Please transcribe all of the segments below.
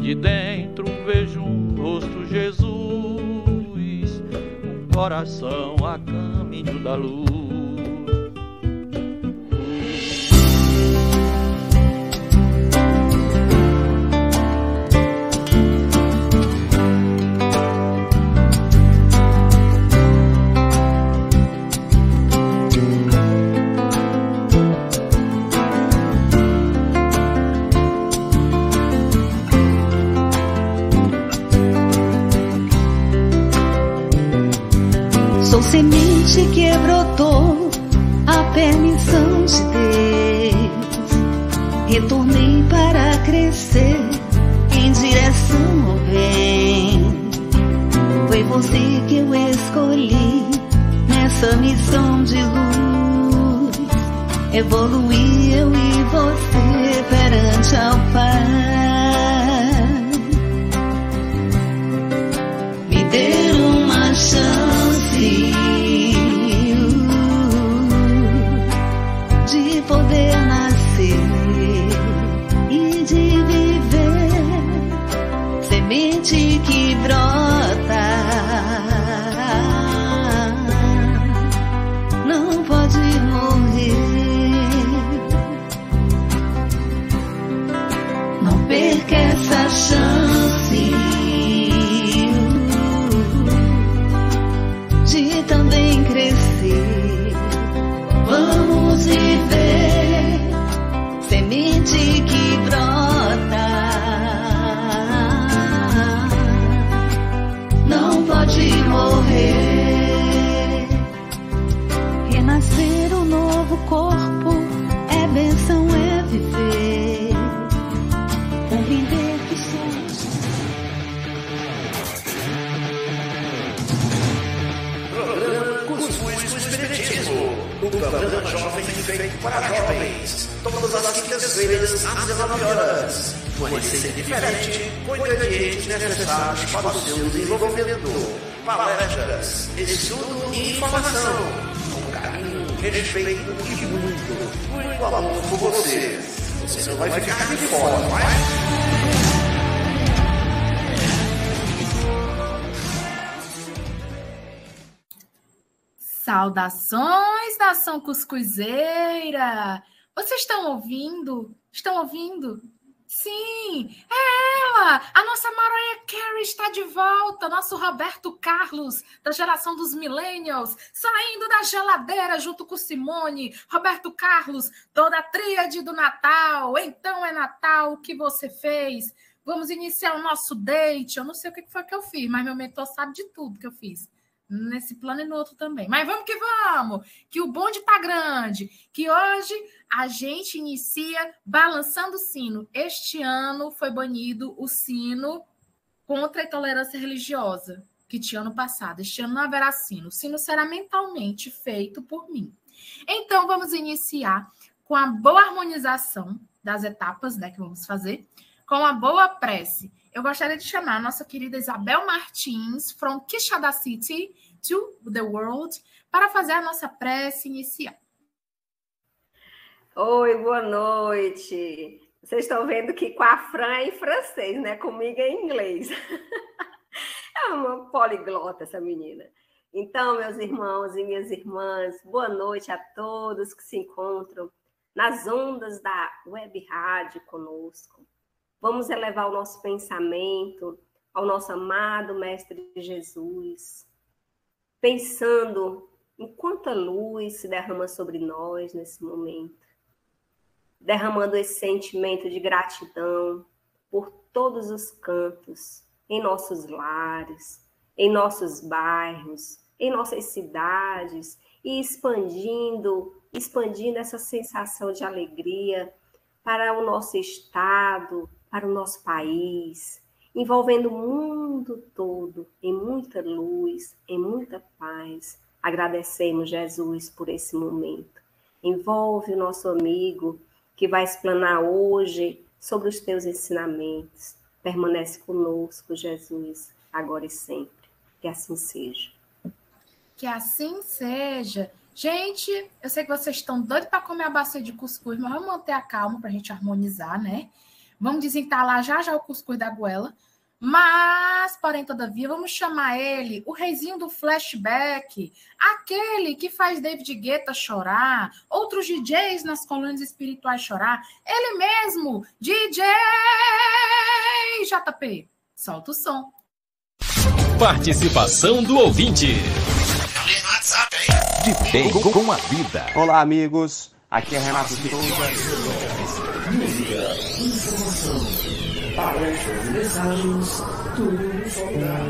de dentro vejo um rosto, Jesus, um coração a caminho da luz. Sou semente que brotou a permissão de Deus. Retornei para crescer em direção ao bem. Foi você que eu escolhi nessa missão de luz. Evoluí eu e você perante ao Pai. Me dê uma chance de poder nascer e de viver, semente que brota, não pode morrer. Não perca essa chance de também crescer. Vamos viver, semente que brota, não pode morrer. Renascer um novo corpo é bênção, é viver, compreender que somos. O programa Jovem feito para jovens. Todas as quintas-feiras, às 19 horas. Uma receita diferente, com ingredientes necessários para o seu desenvolvimento. Palestras, estudo e informação. Com carinho, respeito e muito amor por você. Você não vai ficar de fora, não é? Saudações, nação cuscuzeira! Vocês estão ouvindo? Estão ouvindo? Sim, é ela! A nossa Mariah Carey está de volta! Nosso Roberto Carlos, da geração dos millennials, saindo da geladeira junto com Simone. Roberto Carlos, toda a tríade do Natal. Então é Natal, o que você fez? Vamos iniciar o nosso date. Eu não sei o que foi que eu fiz, mas meu mentor sabe de tudo que eu fiz. Nesse plano e no outro também. Mas vamos que vamos, que o bonde tá grande, que hoje a gente inicia balançando o sino. Este ano foi banido o sino contra a intolerância religiosa, que tinha ano passado. Este ano não haverá sino. O sino será mentalmente feito por mim. Então, vamos iniciar com a boa harmonização das etapas, né, que vamos fazer, com a boa prece. Eu gostaria de chamar a nossa querida Isabel Martins, from Quixada City to the world, para fazer a nossa prece inicial. Oi, boa noite. Vocês estão vendo que com a Fran é em francês, né? Comigo é em inglês. É uma poliglota essa menina. Então, meus irmãos e minhas irmãs, boa noite a todos que se encontram nas ondas da Web Rádio conosco. Vamos elevar o nosso pensamento ao nosso amado Mestre Jesus, pensando em quanta luz se derrama sobre nós nesse momento, derramando esse sentimento de gratidão por todos os cantos, em nossos lares, em nossos bairros, em nossas cidades, e expandindo essa sensação de alegria para o nosso estado, para o nosso país, envolvendo o mundo todo em muita luz, em muita paz. Agradecemos, Jesus, por esse momento. Envolve o nosso amigo que vai explanar hoje sobre os teus ensinamentos. Permanece conosco, Jesus, agora e sempre. Que assim seja. Que assim seja. Gente, eu sei que vocês estão doidos para comer a bacia de cuscuz, mas vamos manter a calma para a gente harmonizar, né? Vamos desentalhar já o cuscuz da goela. Mas, porém, todavia, vamos chamar ele o reizinho do flashback, aquele que faz David Guetta chorar, outros DJs nas colônias espirituais chorar, ele mesmo, DJ JP. Solta o som. Participação do ouvinte. De bem com a vida. Olá, amigos. Aqui é Renato Souza. Música, informação, palestras e mensagens, tudo no só lugar.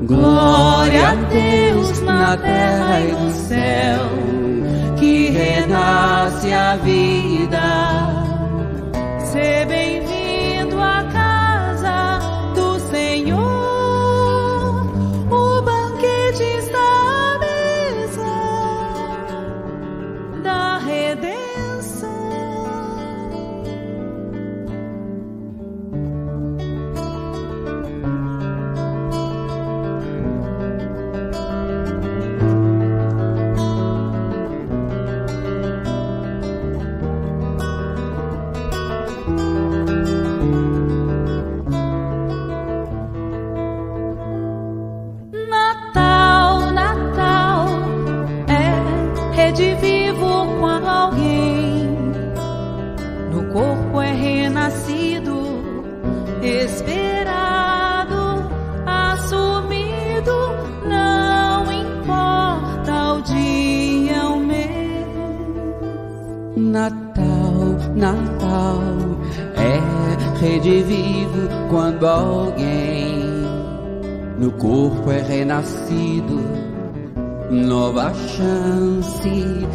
Glória a Deus na terra e no céu, que renasce a vida. Seja bem-vindo à casa do Senhor, o banquete está à mesa da redenção. De vivo quando alguém no corpo é renascido, esperado, assumido, não importa o dia, o mês. Natal é redivivo quando alguém no corpo é renascido. Nova chance,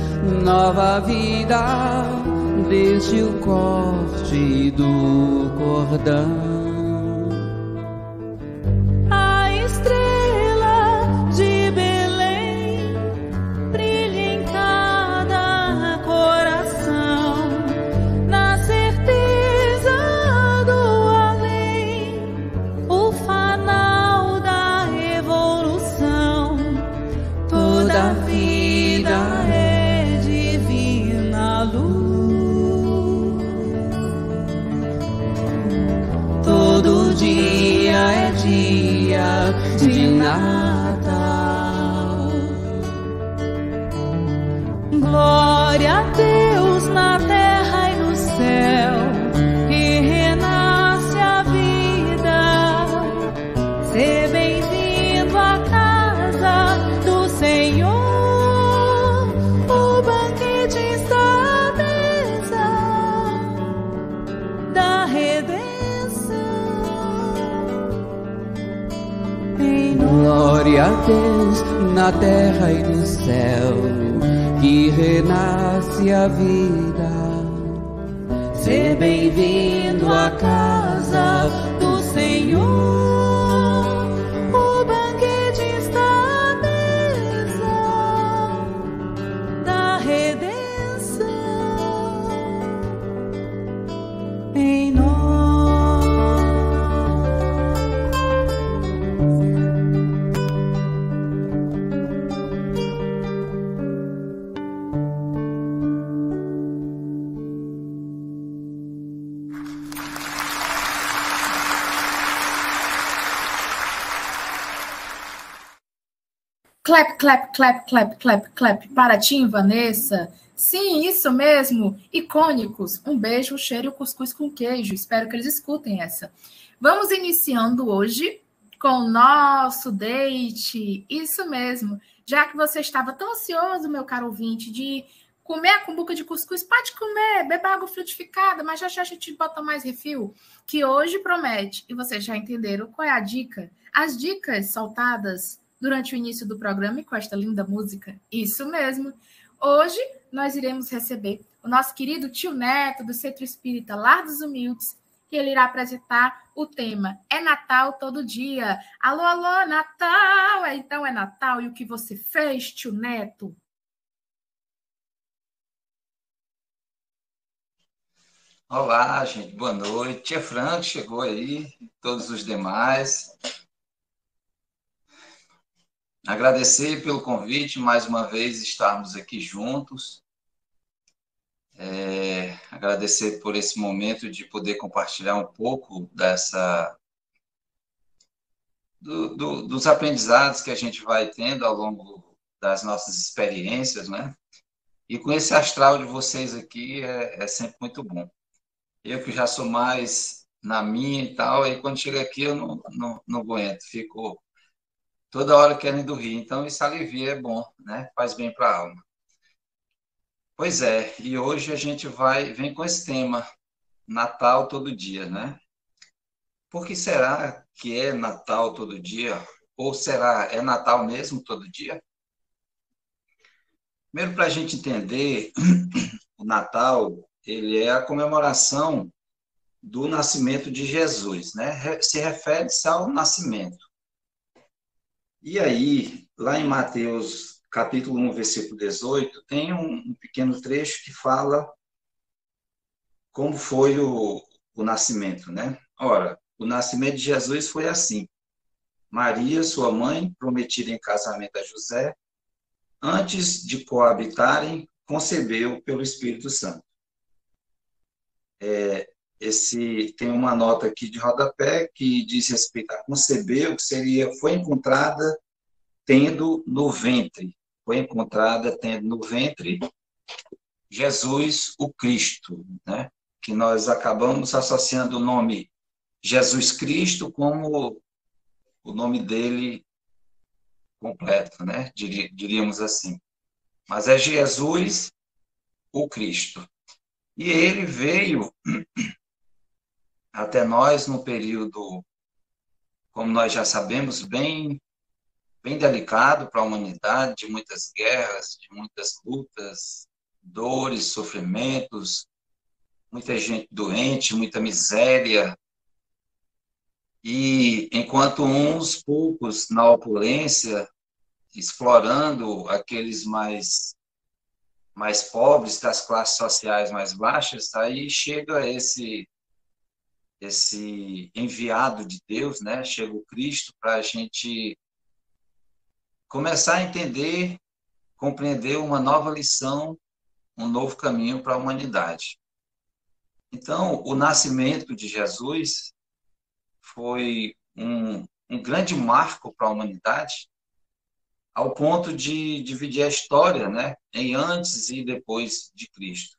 nova vida, desde o corte do cordão. A estrela de Belém brilha em cada coração, na certeza do além, o fanal da revolução. Toda vida é divina luz, todo dia é dia de Natal. Glória a Deus na terra e no céu, que renasce a vida. Seja bem-vindo à casa a Deus na terra e no céu, que renasce a vida. Ser bem-vindo à casa do Senhor. O banquete está à mesa da redenção em nós. Clap, clap, clap, clap, clap, clap. Para Tim, Vanessa. Sim, isso mesmo. Icônicos. Um beijo, um cheiro e um cuscuz com queijo. Espero que eles escutem essa. Vamos iniciando hoje com o nosso date. Isso mesmo. Já que você estava tão ansioso, meu caro ouvinte, de comer a cumbuca de cuscuz, pode comer, beba água frutificada, mas já a gente bota mais refil, que hoje promete. E vocês já entenderam qual é a dica? As dicas soltadas durante o início do programa e com esta linda música. Isso mesmo. Hoje nós iremos receber o nosso querido tio Neto, do Centro Espírita Lar dos Humildes, que ele irá apresentar o tema É Natal Todo Dia. Alô, alô, Natal! Então é Natal. E o que você fez, tio Neto? Olá, gente. Boa noite. Tia Fran chegou aí, todos os demais. Agradecer pelo convite, mais uma vez estarmos aqui juntos. Agradecer por esse momento de poder compartilhar um pouco dos aprendizados que a gente vai tendo ao longo das nossas experiências, né? E com esse astral de vocês aqui é sempre muito bom. Eu que já sou mais na minha e tal, e quando chego aqui eu não aguento, fico toda hora querendo rir. Então, isso alivia, é bom, né? Faz bem para a alma. Pois é, e hoje a gente vem com esse tema, Natal todo dia, né? Por que será que é Natal todo dia? Ou será, é Natal mesmo todo dia? Primeiro, para a gente entender, o Natal, ele é a comemoração do nascimento de Jesus, né? Se refere-se ao nascimento. E aí, lá em Mateus, capítulo 1, versículo 18, tem um pequeno trecho que fala como foi o nascimento, né? Ora, o nascimento de Jesus foi assim. Maria, sua mãe, prometida em casamento a José, antes de coabitarem, concebeu pelo Espírito Santo. Tem uma nota aqui de rodapé que diz respeito a concebeu, que foi encontrada tendo no ventre. Foi encontrada tendo no ventre Jesus, o Cristo, né? Que nós acabamos associando o nome Jesus Cristo como o nome dele completo, né? Diríamos assim. Mas é Jesus, o Cristo. E ele veio até nós num período, como nós já sabemos, bem delicado para a humanidade, de muitas guerras, de muitas lutas, dores, sofrimentos, muita gente doente, muita miséria. E enquanto uns poucos na opulência, explorando aqueles mais pobres, das classes sociais mais baixas, aí chega esse enviado de Deus, né? Chega o Cristo para a gente começar a entender, compreender uma nova lição, um novo caminho para a humanidade. Então, o nascimento de Jesus foi um grande marco para a humanidade, ao ponto de dividir a história, né, em antes e depois de Cristo.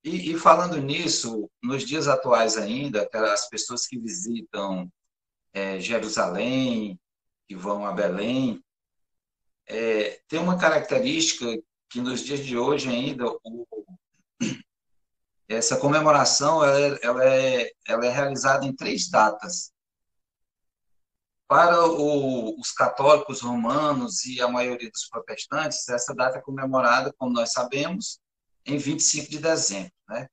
E falando nisso, nos dias atuais ainda, as pessoas que visitam Jerusalém, que vão a Belém, tem uma característica que nos dias de hoje ainda, essa comemoração ela é realizada em 3 datas. Para os católicos romanos e a maioria dos protestantes, essa data é comemorada, como nós sabemos, em 25 de dezembro, né?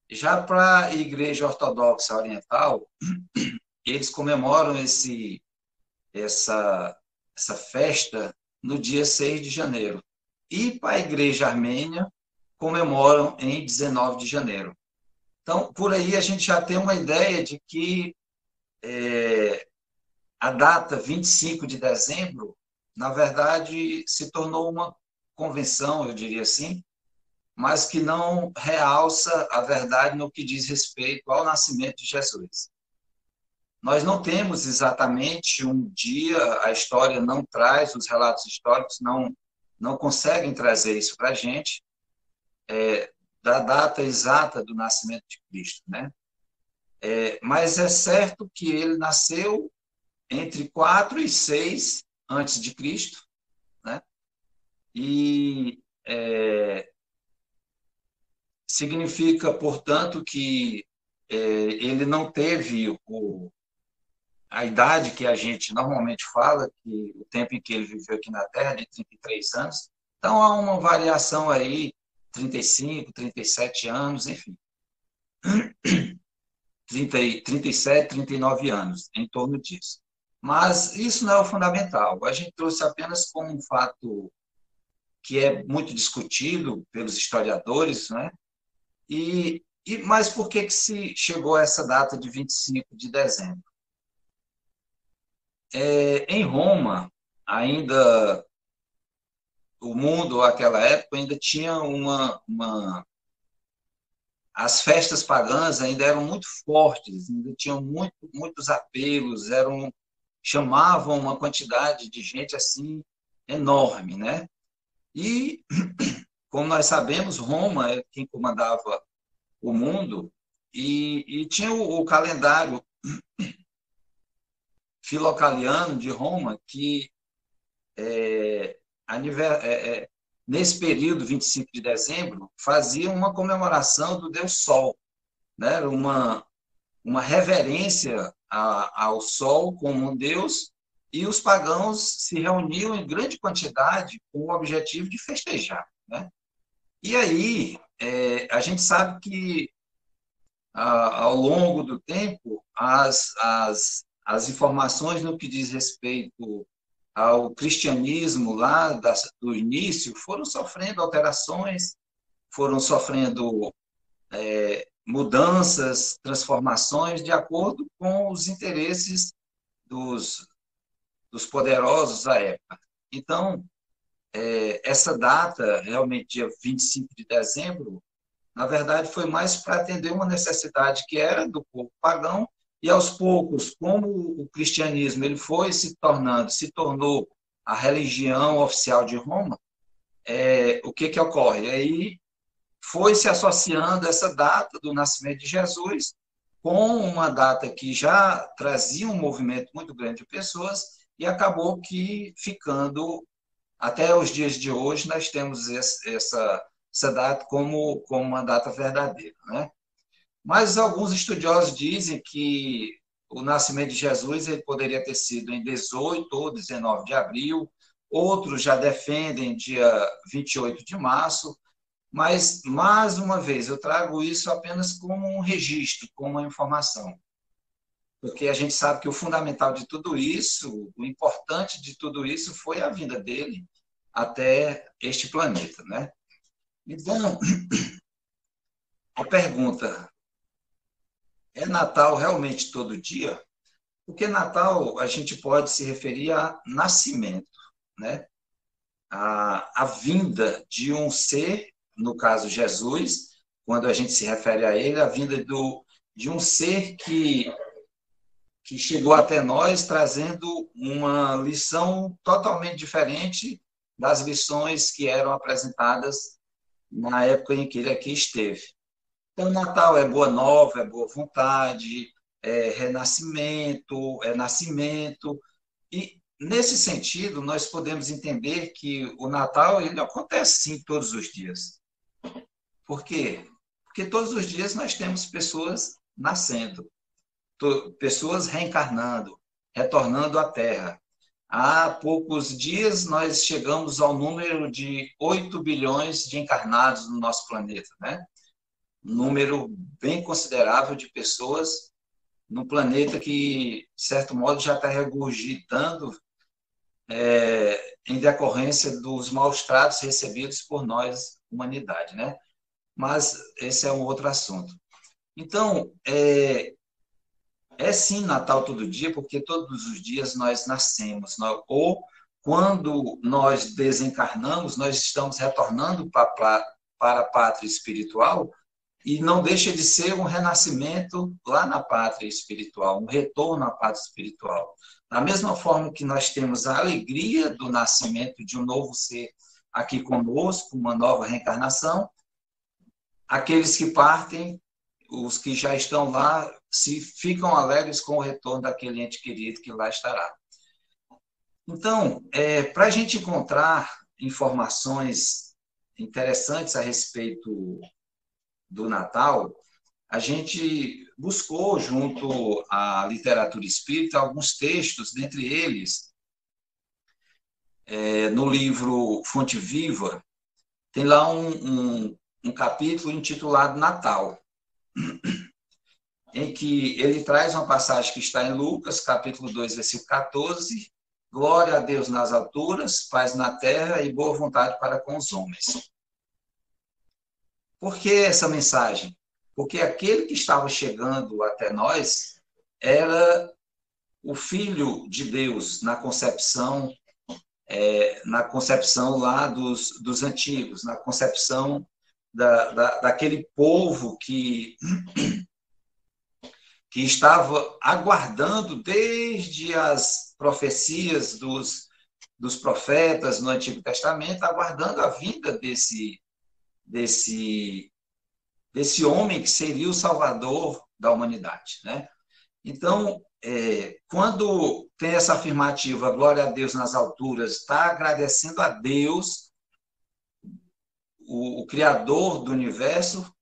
Já para a Igreja Ortodoxa Oriental, eles comemoram essa festa no dia 6 de janeiro. E para a Igreja Armênia, comemoram em 19 de janeiro. Então, por aí a gente já tem uma ideia de que a data 25 de dezembro, na verdade, se tornou uma convenção, eu diria assim, mas que não realça a verdade no que diz respeito ao nascimento de Jesus. Nós não temos exatamente um dia, a história não traz, os relatos históricos não conseguem trazer isso para a gente, da data exata do nascimento de Cristo, né? Mas é certo que ele nasceu entre 4 e 6 antes de Cristo, né? E significa, portanto, que ele não teve a idade que a gente normalmente fala, que o tempo em que ele viveu aqui na Terra, de 33 anos. Então, há uma variação aí, 35, 37 anos, enfim. 37, 39 anos, em torno disso. Mas isso não é o fundamental. A gente trouxe apenas como um fato que é muito discutido pelos historiadores, né? Mas por que se chegou a essa data de 25 de dezembro? Em Roma, ainda o mundo, naquela época, ainda tinha as festas pagãs ainda eram muito fortes, ainda tinham muitos apelos, chamavam uma quantidade de gente assim enorme, né? E, como nós sabemos, Roma é quem comandava o mundo e tinha o calendário filocaliano de Roma que nesse período, 25 de dezembro, fazia uma comemoração do Deus Sol, né? Uma reverência ao Sol como um Deus, e os pagãos se reuniam em grande quantidade com o objetivo de festejar, né? E aí, a gente sabe que, ao longo do tempo, as informações no que diz respeito ao cristianismo lá do início foram sofrendo alterações, foram sofrendo mudanças, transformações de acordo com os interesses dos poderosos da época. Então, essa data, realmente dia 25 de dezembro, na verdade foi mais para atender uma necessidade que era do povo pagão, e aos poucos, como o cristianismo ele foi se tornou a religião oficial de Roma, o que ocorre? Aí foi se associando essa data do nascimento de Jesus com uma data que já trazia um movimento muito grande de pessoas, e acabou que ficando, até os dias de hoje, nós temos essa data como uma data verdadeira, né? Mas alguns estudiosos dizem que o nascimento de Jesus ele poderia ter sido em 18 ou 19 de abril, outros já defendem dia 28 de março, mas, mais uma vez, eu trago isso apenas como um registro, como uma informação, porque a gente sabe que o fundamental de tudo isso, o importante de tudo isso foi a vinda dele até este planeta, né? Então, a pergunta: é Natal realmente todo dia? Porque Natal a gente pode se referir a nascimento, né? A vinda de um ser, no caso Jesus, quando a gente se refere a ele, a vinda de um ser que chegou até nós trazendo uma lição totalmente diferente das lições que eram apresentadas na época em que ele aqui esteve. Então, Natal é boa nova, é boa vontade, é renascimento, é nascimento. E, nesse sentido, nós podemos entender que o Natal ele acontece, sim, todos os dias. Por quê? Porque todos os dias nós temos pessoas nascendo, pessoas reencarnando, retornando à Terra. Há poucos dias nós chegamos ao número de 8 bilhões de encarnados no nosso planeta, né? Um número bem considerável de pessoas no planeta que, de certo modo, já está regurgitando em decorrência dos maus tratos recebidos por nós, humanidade, né? Mas esse é um outro assunto. Então, sim Natal todo dia, porque todos os dias nós nascemos, ou quando nós desencarnamos, nós estamos retornando para a pátria espiritual, e não deixa de ser um renascimento lá na pátria espiritual, um retorno à pátria espiritual. Da mesma forma que nós temos a alegria do nascimento de um novo ser aqui conosco, uma nova reencarnação, aqueles que partem, os que já estão lá, se ficam alegres com o retorno daquele ente querido que lá estará. Então, para a gente encontrar informações interessantes a respeito do Natal, a gente buscou, junto à literatura espírita, alguns textos, dentre eles, no livro Fonte Viva, tem lá um capítulo intitulado Natal, em que ele traz uma passagem que está em Lucas, capítulo 2, versículo 14, glória a Deus nas alturas, paz na terra e boa vontade para com os homens. Por que essa mensagem? Porque aquele que estava chegando até nós era o Filho de Deus na concepção lá dos antigos, na concepção daquele povo que estava aguardando desde as profecias dos profetas no Antigo Testamento, aguardando a vinda desse homem que seria o Salvador da humanidade, né? Então, quando tem essa afirmativa, glória a Deus nas alturas, está agradecendo a Deus, o Criador do universo,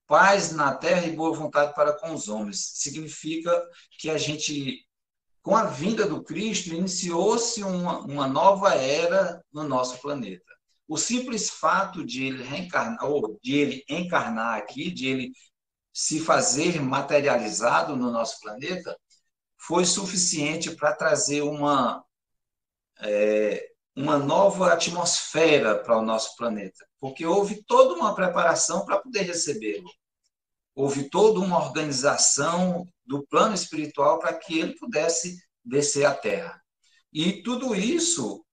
paz na terra e boa vontade para com os homens. Significa que a gente, com a vinda do Cristo, iniciou-se uma nova era no nosso planeta. O simples fato de ele reencarnar, ou de ele encarnar aqui, de ele se fazer materializado no nosso planeta, foi suficiente para trazer uma nova atmosfera para o nosso planeta, porque houve toda uma preparação para poder recebê-lo. Houve toda uma organização do plano espiritual para que ele pudesse descer à Terra. E tudo isso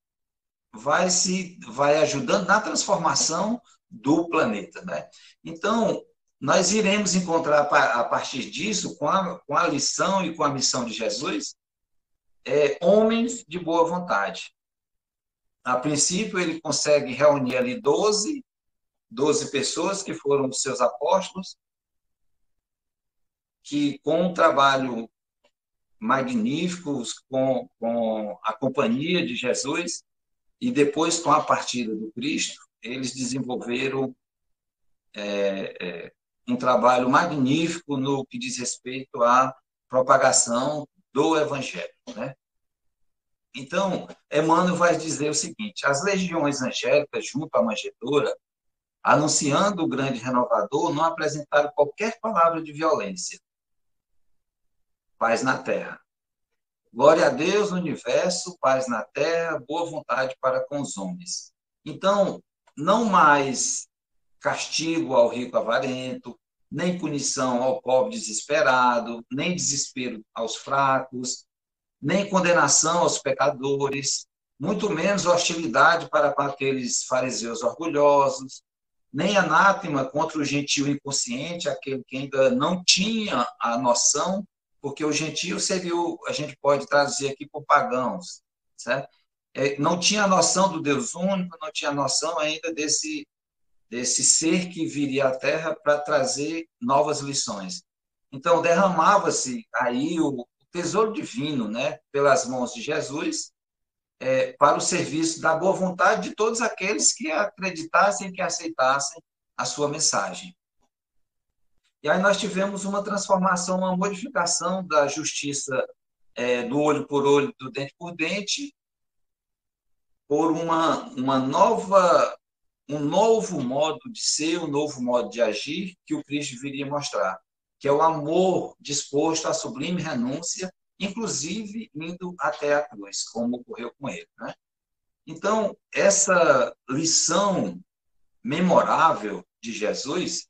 vai ajudando na transformação do planeta, né? Então, nós iremos encontrar, a partir disso, com a lição e com a missão de Jesus, homens de boa vontade. A princípio, ele consegue reunir ali 12 pessoas que foram os seus apóstolos, que com um trabalho magnífico, com a companhia de Jesus, e depois com a partida do Cristo, eles desenvolveram um trabalho magnífico no que diz respeito à propagação do Evangelho, né? Então, Emmanuel vai dizer o seguinte: as legiões angélicas, junto à manjedoura, anunciando o grande renovador, não apresentaram qualquer palavra de violência. Paz na terra. Glória a Deus no universo, paz na terra, boa vontade para com os homens. Então, não mais castigo ao rico avarento, nem punição ao pobre desesperado, nem desespero aos fracos, nem condenação aos pecadores, muito menos hostilidade para com aqueles fariseus orgulhosos, nem anátema contra o gentio inconsciente, aquele que ainda não tinha a noção, porque o gentio seria, a gente pode traduzir aqui por pagãos, certo? Não tinha a noção do Deus único, não tinha a noção ainda desse ser que viria à Terra para trazer novas lições. Então, derramava-se aí o tesouro divino, né, pelas mãos de Jesus, para o serviço da boa vontade de todos aqueles que acreditassem, que aceitassem a sua mensagem. E aí nós tivemos uma transformação, uma modificação da justiça do olho por olho, do dente por dente, por um novo modo de ser, um novo modo de agir que o Cristo viria mostrar, que é o amor disposto à sublime renúncia, inclusive indo até a cruz, como ocorreu com ele, né? Então, essa lição memorável de Jesus,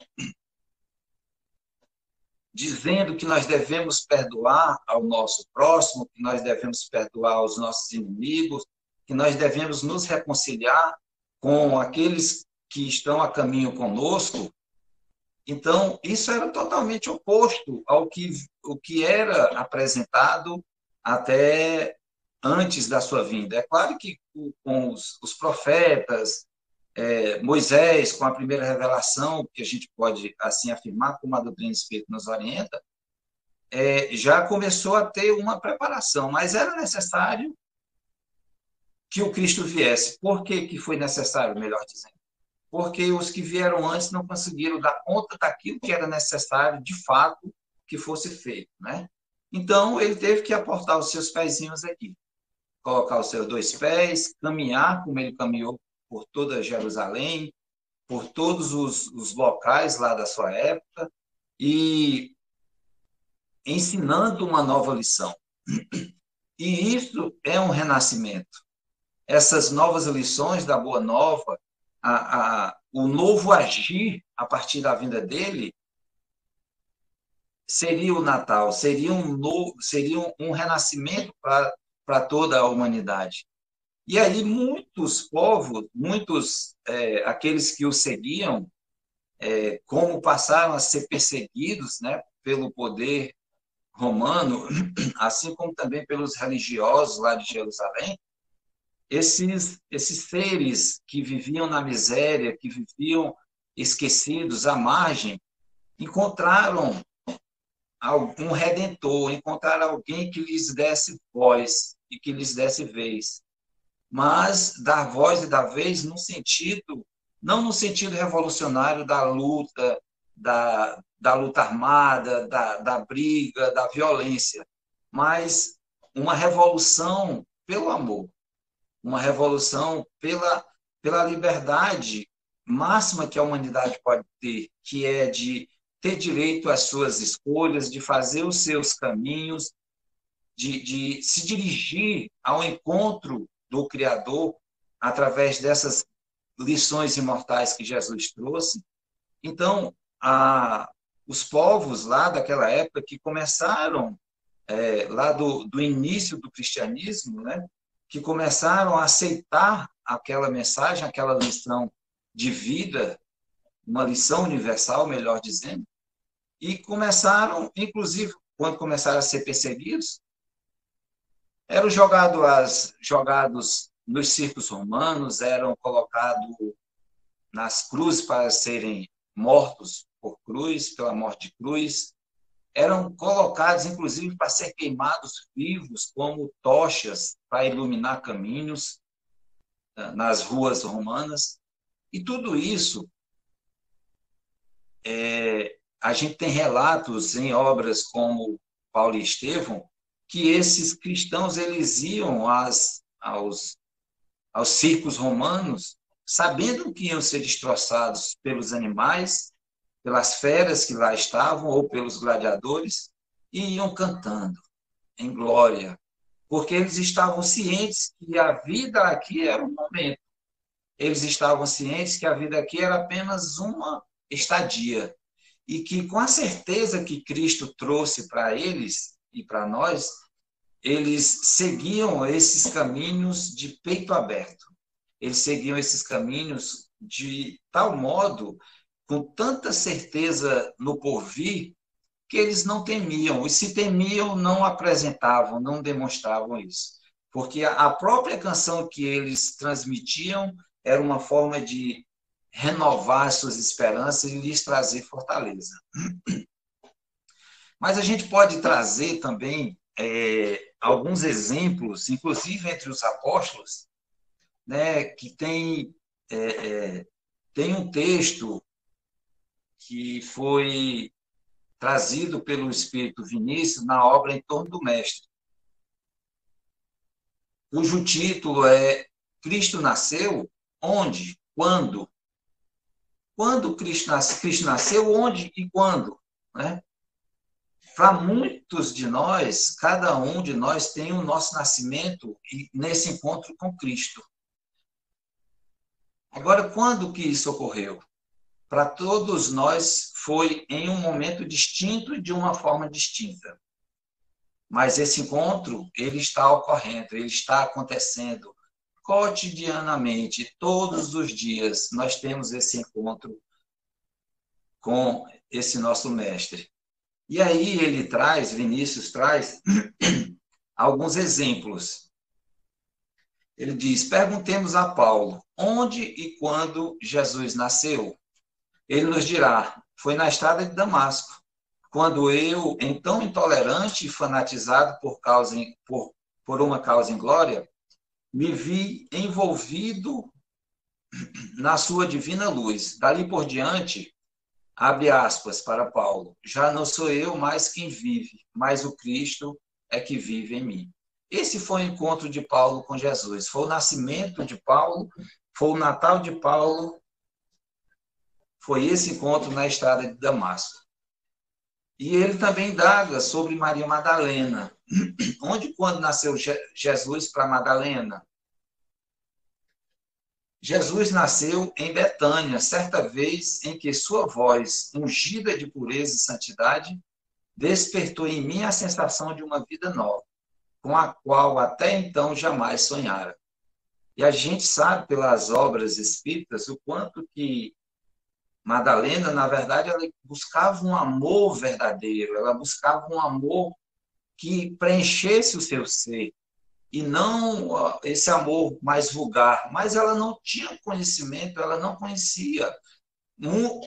dizendo que nós devemos perdoar ao nosso próximo, que nós devemos perdoar aos nossos inimigos, que nós devemos nos reconciliar com aqueles que estão a caminho conosco. Então, isso era totalmente oposto ao que era apresentado até antes da sua vinda. É claro que com os profetas, Moisés, com a primeira revelação, que a gente pode assim afirmar, como a doutrina espírita nos orienta, já começou a ter uma preparação, mas era necessário que o Cristo viesse. Por que foi necessário, melhor dizendo? Porque os que vieram antes não conseguiram dar conta daquilo que era necessário, de fato, que fosse feito, né? Então, ele teve que aportar os seus pezinhos aqui, colocar os seus 2 pés, caminhar como ele caminhou por toda Jerusalém, por todos os locais lá da sua época, e ensinando uma nova lição. E isso é um renascimento. Essas novas lições da Boa Nova, o novo agir a partir da vinda dele, seria o Natal, seria um renascimento para toda a humanidade. E aí muitos povos, aqueles que o seguiam, como passaram a ser perseguidos, né, pelo poder romano, assim como também pelos religiosos lá de Jerusalém, esses seres que viviam na miséria, que viviam esquecidos, à margem, encontraram um redentor, encontraram alguém que lhes desse voz e que lhes desse vez. Mas dar voz e dar vez não no sentido revolucionário da luta, da luta armada, da briga, da violência, mas uma revolução pelo amor, uma revolução pela liberdade máxima que a humanidade pode ter, que é de ter direito às suas escolhas, de fazer os seus caminhos, de se dirigir ao encontro do Criador através dessas lições imortais que Jesus trouxe. Então, os povos lá daquela época que começaram, lá do início do cristianismo, né, que começaram a aceitar aquela mensagem, aquela lição de vida, uma lição universal, melhor dizendo, e começaram, inclusive, quando começaram a ser perseguidos, eram jogados nos circos romanos, eram colocados nas cruzes para serem mortos por cruz, pela morte de cruz, eram colocados, inclusive, para ser queimados vivos, como tochas para iluminar caminhos nas ruas romanas. E tudo isso, a gente tem relatos em obras como Paulo e Estevão, que esses cristãos eles iam aos circos romanos, sabendo que iam ser destroçados pelos animais, pelas feras que lá estavam, ou pelos gladiadores, e iam cantando em glória, porque eles estavam cientes que a vida aqui era um momento. Eles estavam cientes que a vida aqui era apenas uma estadia, e que, com a certeza que Cristo trouxe para eles e para nós, eles seguiam esses caminhos de peito aberto. Eles seguiam esses caminhos de tal modo, com tanta certeza no porvir, que eles não temiam. E se temiam, não apresentavam, não demonstravam isso. Porque a própria canção que eles transmitiam era uma forma de renovar suas esperanças e lhes trazer fortaleza. Mas a gente pode trazer também alguns exemplos, inclusive entre os apóstolos, né, que tem um texto que foi trazido pelo Espírito Vinícius na obra Em Torno do Mestre. cujo título é Cristo nasceu onde? Quando? Quando Cristo nasceu? Cristo nasceu onde e quando? Né? Para muitos de nós, cada um de nós tem o nosso nascimento nesse encontro com Cristo. Agora, quando que isso ocorreu? Para todos nós foi em um momento distinto e de uma forma distinta. Mas esse encontro, ele está ocorrendo, ele está acontecendo cotidianamente, todos os dias nós temos esse encontro com esse nosso mestre. E aí ele traz, Vinícius traz, alguns exemplos. Ele diz, perguntemos a Paulo, onde e quando Jesus nasceu? Ele nos dirá, foi na estrada de Damasco, quando eu, então intolerante e fanatizado por uma causa inglória, me vi envolvido na sua divina luz. Dali por diante, abre aspas para Paulo, já não sou eu mais quem vive, mas o Cristo é que vive em mim. Esse foi o encontro de Paulo com Jesus, foi o nascimento de Paulo, foi o Natal de Paulo, foi esse encontro na estrada de Damasco. E ele também indaga sobre Maria Madalena. Onde e quando nasceu Jesus para Madalena? Jesus nasceu em Betânia, certa vez em que sua voz, ungida de pureza e santidade, despertou em mim a sensação de uma vida nova, com a qual até então jamais sonhara. E a gente sabe pelas obras espíritas o quanto que Madalena, na verdade, ela buscava um amor verdadeiro, ela buscava um amor que preenchesse o seu ser, e não esse amor mais vulgar. Mas ela não tinha conhecimento, ela não conhecia.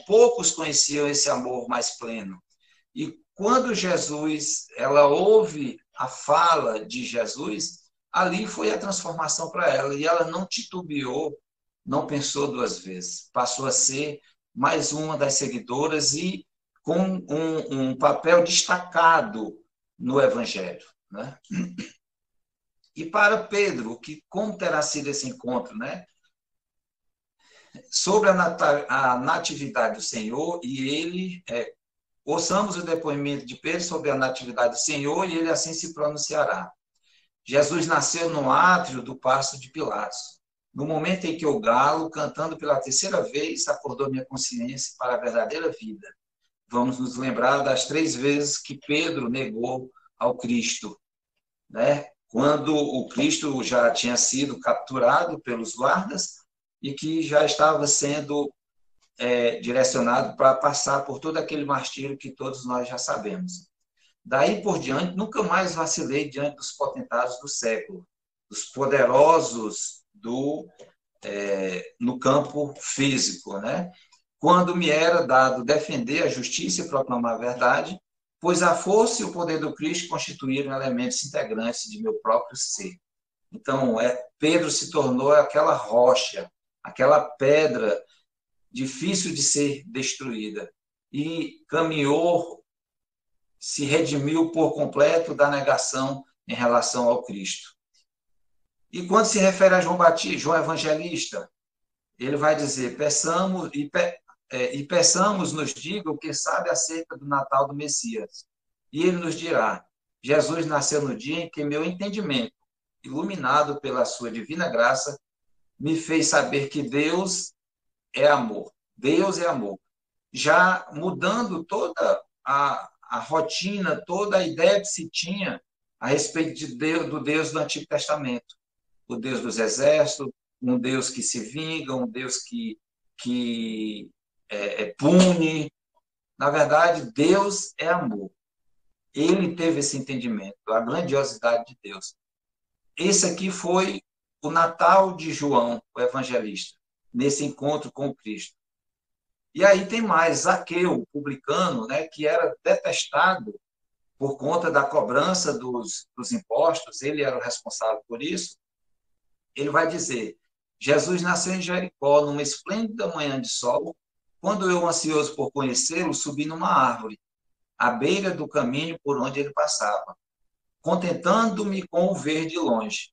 Poucos conheciam esse amor mais pleno. E quando ela ouve a fala de Jesus, ali foi a transformação para ela, e ela não titubeou, não pensou duas vezes, passou a ser mais uma das seguidoras e com um papel destacado no Evangelho. Né? E para Pedro, como terá sido esse encontro? Né? Sobre a natividade do Senhor, e ele, ouçamos o depoimento de Pedro sobre a natividade do Senhor, e ele assim se pronunciará. Jesus nasceu no átrio do paço de Pilatos. No momento em que o galo, cantando pela terceira vez, acordou minha consciência para a verdadeira vida. Vamos nos lembrar das 3 vezes que Pedro negou ao Cristo, né? Quando o Cristo já tinha sido capturado pelos guardas e que já estava sendo direcionado para passar por todo aquele martírio que todos nós já sabemos. Daí por diante, nunca mais vacilei diante dos potentados do século, dos poderosos no campo físico, né? Quando me era dado defender a justiça e proclamar a verdade, pois a força e o poder do Cristo constituíram elementos integrantes de meu próprio ser. Então, Pedro se tornou aquela rocha, aquela pedra difícil de ser destruída, e caminhou, se redimiu por completo da negação em relação ao Cristo. E quando se refere a João Batista, João Evangelista, ele vai dizer, peçamos, nos diga o que sabe acerca do Natal do Messias. E ele nos dirá, Jesus nasceu no dia em que meu entendimento, iluminado pela sua divina graça, me fez saber que Deus é amor. Deus é amor. Já mudando toda a rotina, toda a ideia que se tinha a respeito do Deus do Antigo Testamento. O Deus dos exércitos, um Deus que se vinga, um Deus que pune. Na verdade, Deus é amor. Ele teve esse entendimento, a grandiosidade de Deus. Esse aqui foi o Natal de João, o evangelista, nesse encontro com Cristo. E aí tem mais, Zaqueu, publicano, né, que era detestado por conta da cobrança dos impostos, ele era o responsável por isso. Ele vai dizer, Jesus nasceu em Jericó, numa esplêndida manhã de sol, quando eu, ansioso por conhecê-lo, subi numa árvore, à beira do caminho por onde ele passava, contentando-me com o ver de longe.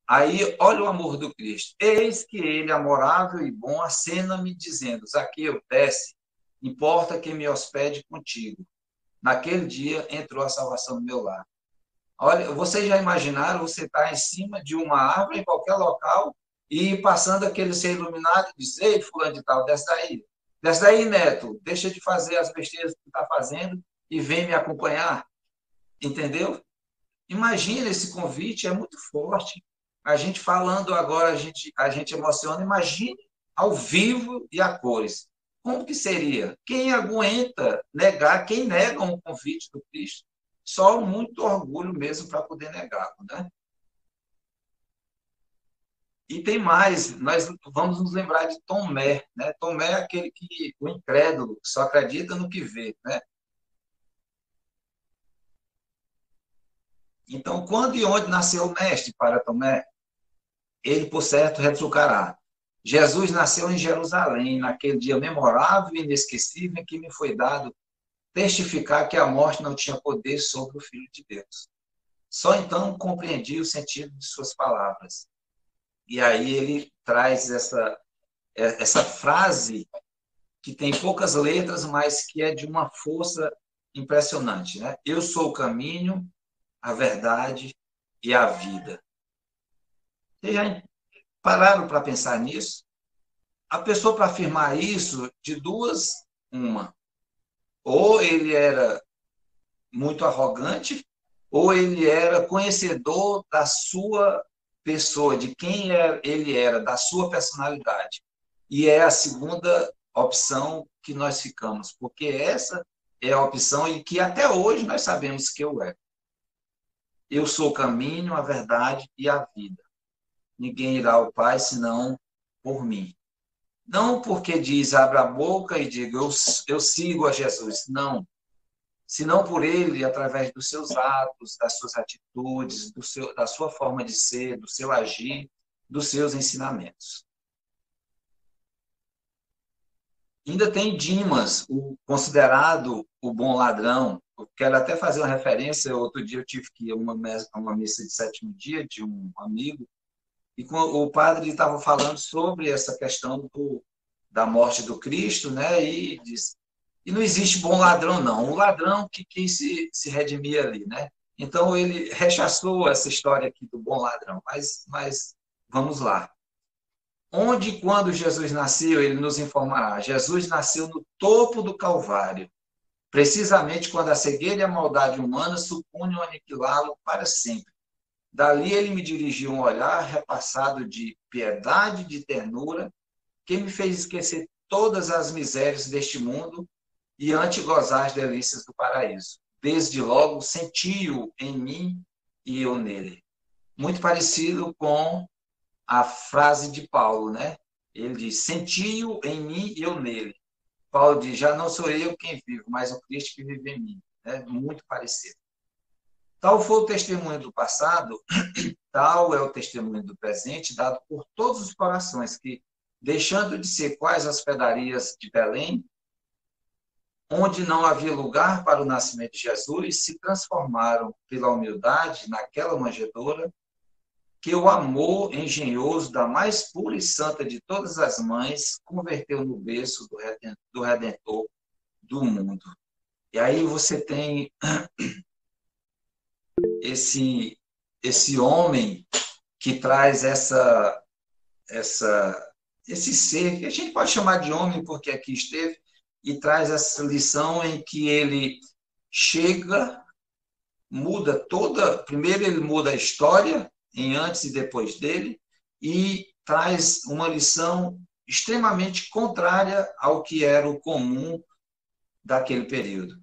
Aí, olha o amor do Cristo. Eis que ele, amorável e bom, acena-me, dizendo: Zaqueu, desce, importa que me hospede contigo. Naquele dia entrou a salvação no meu lar. Olha, vocês já imaginaram você estar em cima de uma árvore, em qualquer local, e passando aquele ser iluminado e diz: Ei, fulano de tal, desce daí. Desce daí, neto, deixa de fazer as besteiras que tu está fazendo e vem me acompanhar. Entendeu? Imagina esse convite, é muito forte. A gente falando agora, a gente emociona. Imagine ao vivo e a cores. Como que seria? Quem aguenta negar, quem nega um convite do Cristo? Só muito orgulho mesmo para poder negá-lo, né? E tem mais, nós vamos nos lembrar de Tomé, né? Tomé é aquele que, o incrédulo, que só acredita no que vê, né? Então, quando e onde nasceu o mestre para Tomé? Ele, por certo, retrucará: Jesus nasceu em Jerusalém, naquele dia memorável e inesquecível em que me foi dado testificar que a morte não tinha poder sobre o Filho de Deus. Só então compreendi o sentido de suas palavras. E aí ele traz essa frase que tem poucas letras, mas que é de uma força impressionante, né? Eu sou o caminho, a verdade e a vida. Vocês já pararam para pensar nisso? A pessoa, para afirmar isso, de duas, uma. Ou ele era muito arrogante, ou ele era conhecedor da sua pessoa, de quem ele era, da sua personalidade. E é a segunda opção que nós ficamos, porque essa é a opção em que até hoje nós sabemos que eu é. Eu sou o caminho, a verdade e a vida. Ninguém irá ao Pai senão por mim. Não porque diz, abra a boca e diga, eu sigo a Jesus. Não. Senão por ele, através dos seus atos, das suas atitudes, da sua forma de ser, do seu agir, dos seus ensinamentos. Ainda tem Dimas, o considerado o bom ladrão. Eu quero até fazer uma referência. Outro dia eu tive que ir a uma missa de sétimo dia de um amigo, e o padre estava falando sobre essa questão da morte do Cristo, né? E disse: e não existe bom ladrão, não. O ladrão que quis se redimir ali, né? Então, ele rechaçou essa história aqui do bom ladrão. Mas vamos lá. Onde e quando Jesus nasceu, ele nos informará. Jesus nasceu no topo do Calvário, precisamente quando a cegueira e a maldade humana supunham aniquilá-lo para sempre. Dali ele me dirigiu um olhar repassado de piedade, de ternura, que me fez esquecer todas as misérias deste mundo e ante gozar as delícias do paraíso. Desde logo senti-o em mim e eu nele. Muito parecido com a frase de Paulo, né? Ele diz: senti-o em mim e eu nele. Paulo diz: já não sou eu quem vivo, mas o Cristo que vive em mim. É muito parecido. Tal foi o testemunho do passado, tal é o testemunho do presente, dado por todos os corações que, deixando de ser quais as hospedarias de Belém, onde não havia lugar para o nascimento de Jesus, se transformaram pela humildade naquela manjedoura que o amor engenhoso da mais pura e santa de todas as mães converteu no berço do Redentor do mundo. E aí você tem esse homem que traz esse ser, que a gente pode chamar de homem porque aqui esteve, e traz essa lição em que ele chega, muda primeiro ele muda a história, em antes e depois dele, e traz uma lição extremamente contrária ao que era o comum daquele período.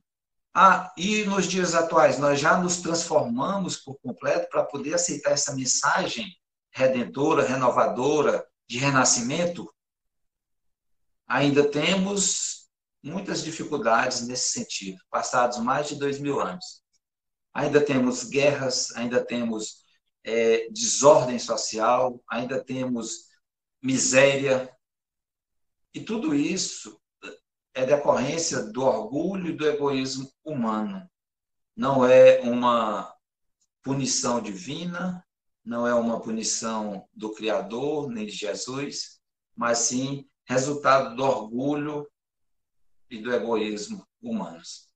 E nos dias atuais, nós já nos transformamos por completo para poder aceitar essa mensagem redentora, renovadora, de renascimento. Ainda temos muitas dificuldades nesse sentido, passados mais de 2000 anos. Ainda temos guerras, ainda temos desordem social, ainda temos miséria, e tudo isso é decorrência do orgulho e do egoísmo humano. Não é uma punição divina, não é uma punição do Criador, nem de Jesus, mas sim resultado do orgulho e do egoísmo humanos.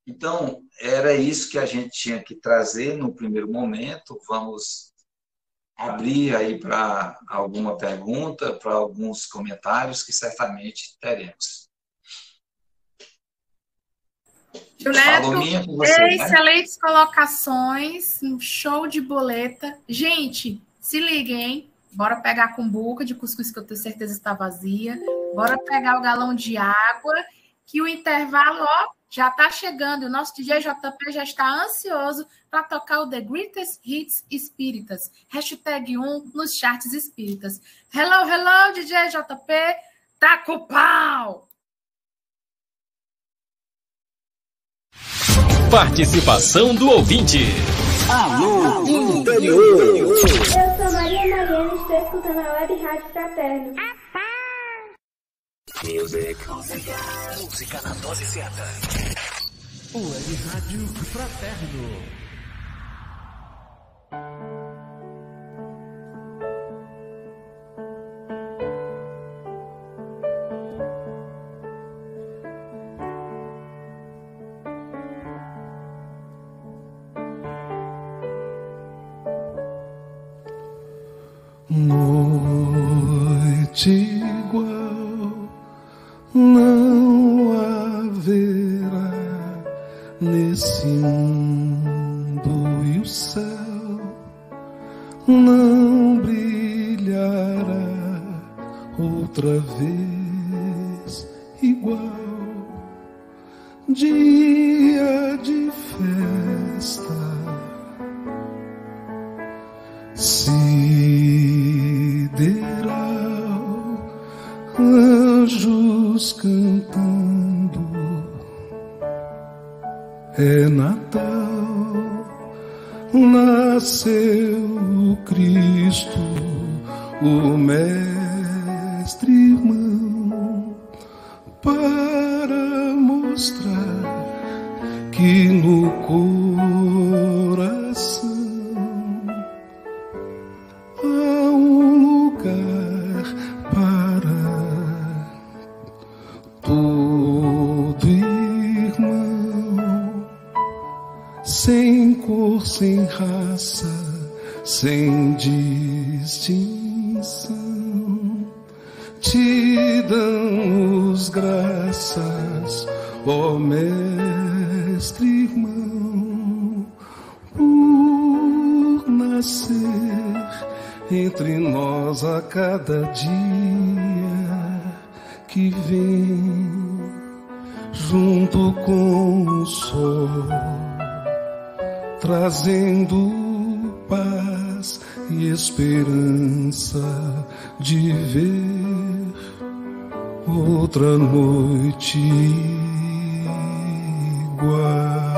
Então, era isso que a gente tinha que trazer no primeiro momento. Vamos abrir aí para alguma pergunta, para alguns comentários que certamente teremos. Neto, com você, excelentes colocações, um show de boleta. Gente, se liguem, hein? Bora pegar a cumbuca de cuscuz, que eu tenho certeza está vazia. Bora pegar o galão de água, que o intervalo, ó, já está chegando. O nosso DJ JP já está ansioso para tocar o The Greatest Hits Espíritas. #1 nos charts espíritas. Hello, hello, DJ JP. Taca o pau! Participação do ouvinte. Alô, interior. Eu sou Maria Mariana e estou escutando a Web Rádio Fraterno. Música na dose certa. Web Rádio Fraterno. Noite igual não haverá nesse mundo, e o céu não brilhará outra vez igual. Dia de festa, sideral, anjos cantando, é Natal, nasceu o Cristo, o Mestre irmão, para mostrar que no coração há um lugar para todo irmão, sem cor, sem raça, sem distinção. Te damos graças, ó Mestre irmão, por nascer entre nós a cada dia que vem, junto com o sol, trazendo paz e esperança de ver outra noite igual.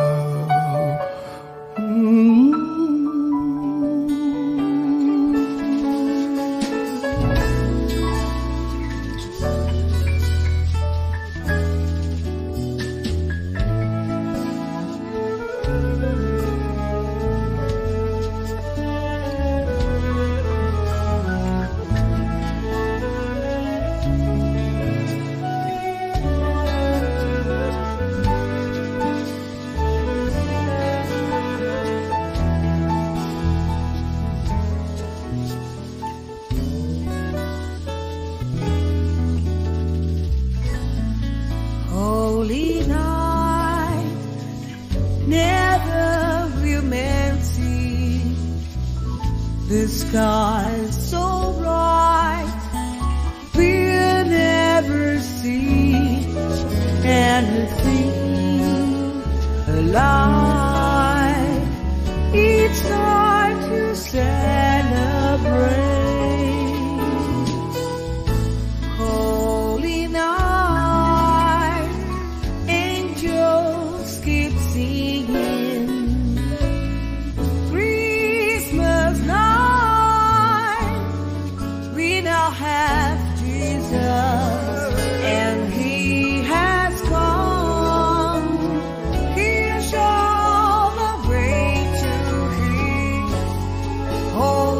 Oh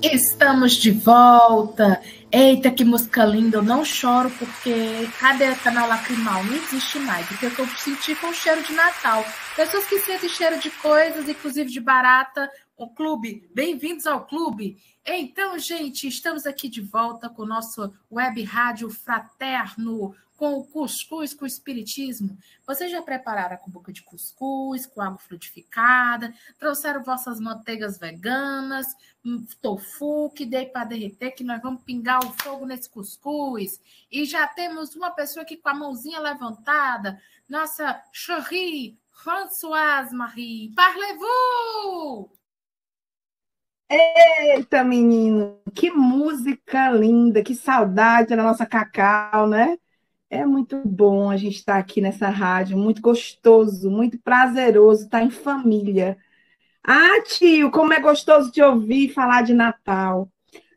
Estamos de volta. Eita, que música linda. Eu não choro porque cadê o canal Lacrimal? Não existe mais. Porque eu senti com o cheiro de Natal. Pessoas que sentem cheiro de coisas, inclusive de barata. O clube, bem-vindos ao clube. Então, gente, estamos aqui de volta com o nosso web rádio fraterno, com o cuscuz, com o espiritismo. Vocês já prepararam a cumbuca de cuscuz, com água fluidificada, trouxeram vossas manteigas veganas, tofu, que dei para derreter, que nós vamos pingar o fogo nesse cuscuz. E já temos uma pessoa aqui com a mãozinha levantada, nossa Chérie Françoise Marie. Parlez-vous! Eita, menino, que música linda, que saudade da nossa Cacau, né? É muito bom a gente estar aqui nessa rádio, muito gostoso, muito prazeroso estar em família. Ah, tio, como é gostoso te ouvir falar de Natal.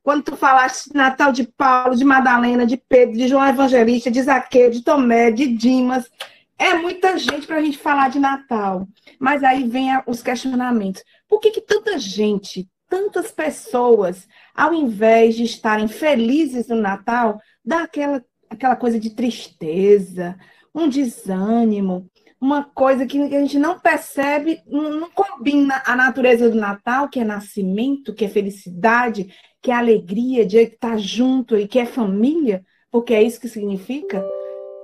Quando tu falaste de Natal de Paulo, de Madalena, de Pedro, de João Evangelista, de Zaqueu, de Tomé, de Dimas, é muita gente para a gente falar de Natal. Mas aí vem os questionamentos. Por que tanta gente, tantas pessoas, ao invés de estarem felizes no Natal, dá aquela coisa de tristeza, um desânimo, uma coisa que a gente não percebe, não combina a natureza do Natal, que é nascimento, que é felicidade, que é alegria de estar junto e que é família, porque é isso que significa.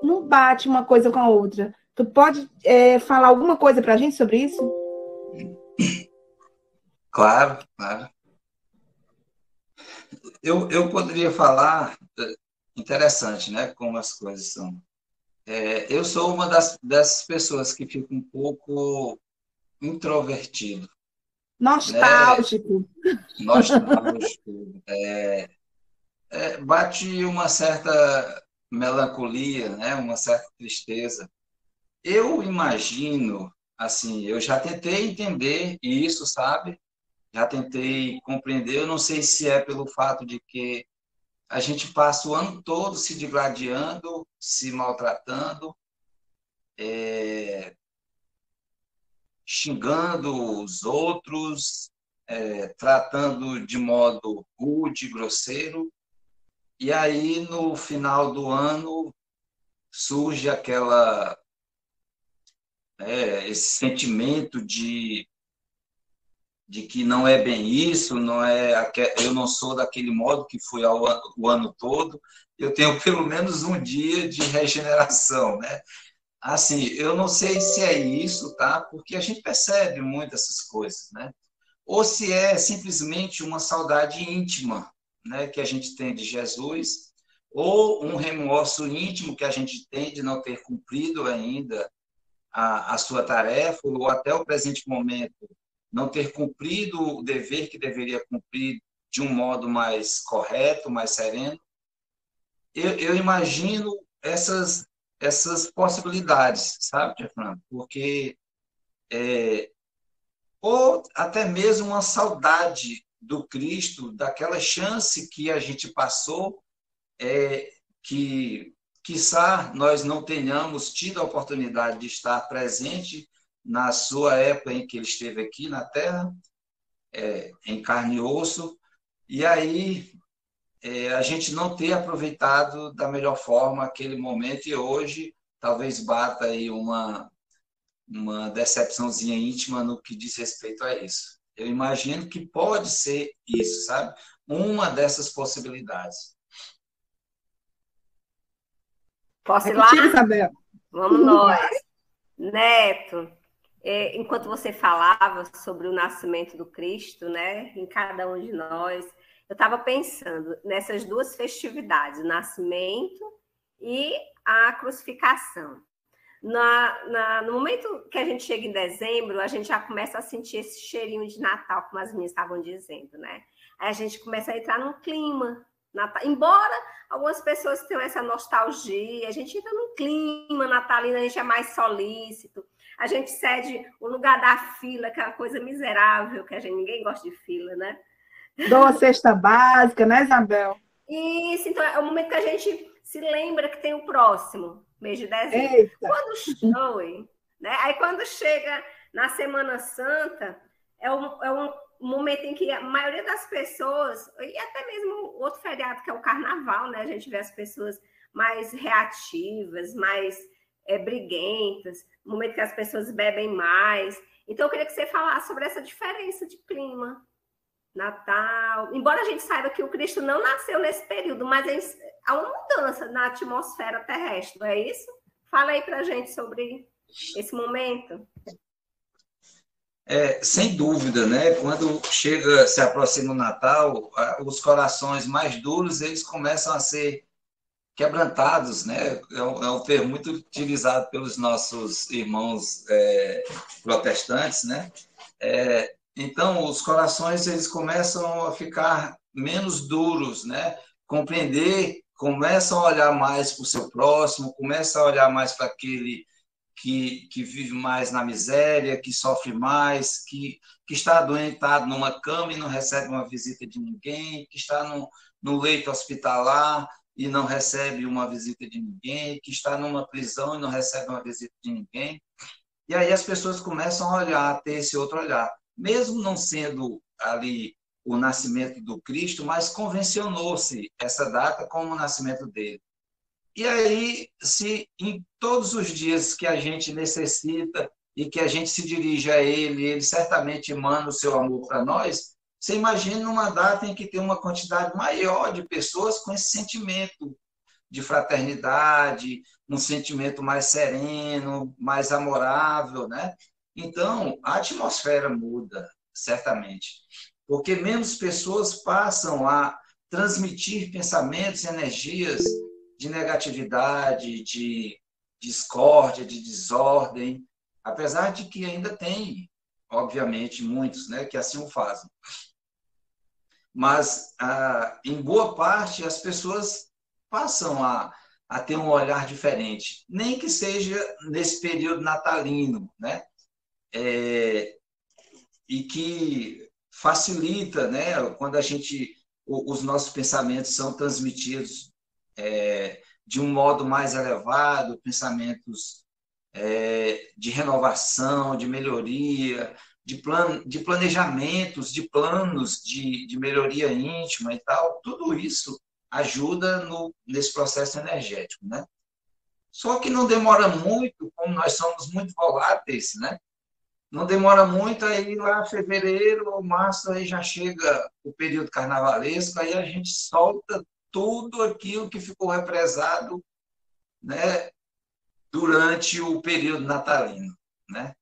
Não bate uma coisa com a outra. Tu pode falar alguma coisa para a gente sobre isso? Claro. Eu poderia falar, interessante, né? Como as coisas são. Eu sou uma dessas pessoas que fica um pouco introvertido. Nostálgico. Né? Nostálgico. Bate uma certa melancolia, né? Uma certa tristeza. Eu imagino, assim, eu já tentei entender isso, sabe? Já tentei compreender. Eu não sei se é pelo fato de que a gente passa o ano todo se digladiando, se maltratando, xingando os outros, tratando de modo rude, grosseiro. E aí, no final do ano, surge esse sentimento de que não é bem isso, eu não sou daquele modo que fui o ano todo, eu tenho pelo menos um dia de regeneração, né? Assim, eu não sei se é isso, tá? Porque a gente percebe muito essas coisas, né? Ou se é simplesmente uma saudade íntima, né, que a gente tem de Jesus, ou um remorso íntimo que a gente tem de não ter cumprido ainda a sua tarefa, ou até o presente momento não ter cumprido o dever que deveria cumprir de um modo mais correto, mais sereno. Eu imagino essas possibilidades, sabe, Tiafran? Porque ou até mesmo uma saudade do Cristo, daquela chance que a gente passou, que quiçá nós não tenhamos tido a oportunidade de estar presente na sua época em que ele esteve aqui na Terra, em carne e osso, e aí a gente não ter aproveitado da melhor forma aquele momento, e hoje talvez bata aí uma decepçãozinha íntima no que diz respeito a isso. Eu imagino que pode ser isso, sabe? Uma dessas possibilidades. Posso ir lá? Isabel. Vamos nós. Neto, enquanto você falava sobre o nascimento do Cristo, né, em cada um de nós, eu estava pensando nessas duas festividades, o nascimento e a crucificação. No momento que a gente chega em dezembro, a gente já começa a sentir esse cheirinho de Natal, como as meninas estavam dizendo, né? Aí a gente começa a entrar num clima Natal. Embora algumas pessoas tenham essa nostalgia, a gente entra num clima natalino, a gente é mais solícito, a gente cede o lugar da fila, que é uma coisa miserável, que ninguém gosta de fila, né? Dou a cesta básica, né, Isabel? Isso, então é o momento que a gente se lembra que tem o próximo, mês de dezembro. Aí quando chega na Semana Santa, é um o momento em que a maioria das pessoas, e até mesmo outro feriado que é o carnaval, né? A gente vê as pessoas mais reativas, mais briguentas, no momento que as pessoas bebem mais. Então, eu queria que você falasse sobre essa diferença de clima. Natal, embora a gente saiba que o Cristo não nasceu nesse período, mas há uma mudança na atmosfera terrestre, é isso? Fala aí pra gente sobre esse momento. Sem dúvida, né? Quando se aproxima o Natal, os corações mais duros, eles começam a ser quebrantados, né? É um termo muito utilizado pelos nossos irmãos protestantes, né? Então, os corações eles começam a ficar menos duros, né? Compreender, começam a olhar mais para o seu próximo, começam a olhar mais para aquele que vive mais na miséria, que sofre mais, que está adoentado numa cama e não recebe uma visita de ninguém, que está no leito hospitalar e não recebe uma visita de ninguém, que está numa prisão e não recebe uma visita de ninguém. E aí as pessoas começam a olhar, a ter esse outro olhar. Mesmo não sendo ali o nascimento do Cristo, mas convencionou-se essa data como o nascimento dele. E aí, se em todos os dias que a gente necessita e que a gente se dirige a ele certamente emana o seu amor para nós, você imagina uma data em que tem uma quantidade maior de pessoas com esse sentimento de fraternidade, um sentimento mais sereno, mais amorável, né? Então, a atmosfera muda, certamente, porque menos pessoas passam a transmitir pensamentos e energias de negatividade, de discórdia, de desordem, apesar de que ainda tem, obviamente, muitos, né, que assim o fazem. Mas, em boa parte, as pessoas passam a ter um olhar diferente, nem que seja nesse período natalino, né? E que facilita, né, quando os nossos pensamentos são transmitidos de um modo mais elevado, pensamentos de renovação, de melhoria, de planejamentos, de planos de melhoria íntima e tal, tudo isso ajuda nesse processo energético, né? Só que não demora muito, como nós somos muito voláteis, né? Não demora muito, aí lá fevereiro ou março aí já chega o período carnavalesco, aí a gente solta tudo aquilo que ficou represado, né, durante o período natalino, né?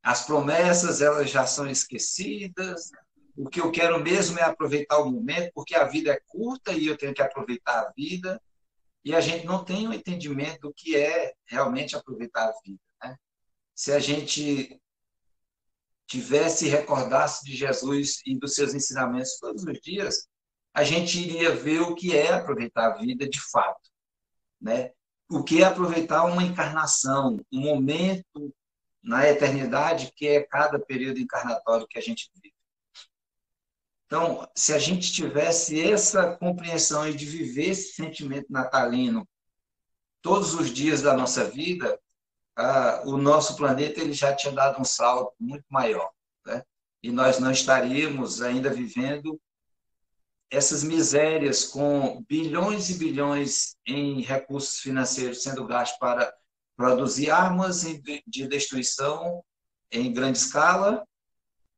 As promessas, elas já são esquecidas. O que eu quero mesmo é aproveitar o momento, porque a vida é curta e eu tenho que aproveitar a vida. E a gente não tem um entendimento do que é realmente aproveitar a vida, né? Se a gente recordasse de Jesus e dos seus ensinamentos todos os dias, a gente iria ver o que é aproveitar a vida de fato, né? O que é aproveitar uma encarnação, um momento na eternidade que é cada período encarnatório que a gente vive. Então, se a gente tivesse essa compreensão de viver esse sentimento natalino todos os dias da nossa vida, o nosso planeta ele já tinha dado um salto muito maior, né? E nós não estaríamos ainda vivendo essas misérias com bilhões e bilhões em recursos financeiros sendo gastos para produzir armas de destruição em grande escala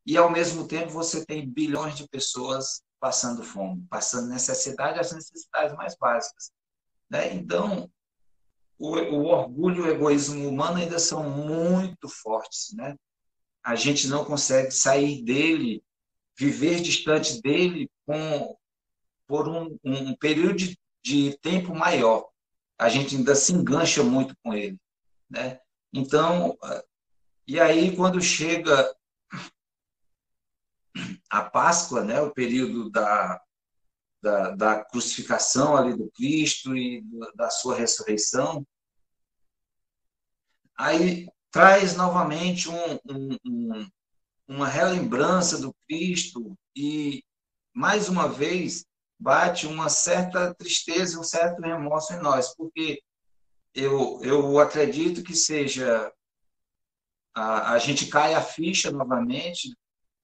e, ao mesmo tempo, você tem bilhões de pessoas passando fome, passando necessidade, as necessidades mais básicas, né? Então, o orgulho e o egoísmo humano ainda são muito fortes, né? A gente não consegue sair dele, viver distante dele por um período de tempo maior. A gente ainda se engancha muito com ele, né? Então, e aí quando chega a Páscoa, né, o período da crucificação ali do Cristo e da sua ressurreição, aí traz novamente uma relembrança do Cristo e, mais uma vez, bate uma certa tristeza, um certo remorso em nós, porque eu acredito que seja a gente cai a ficha novamente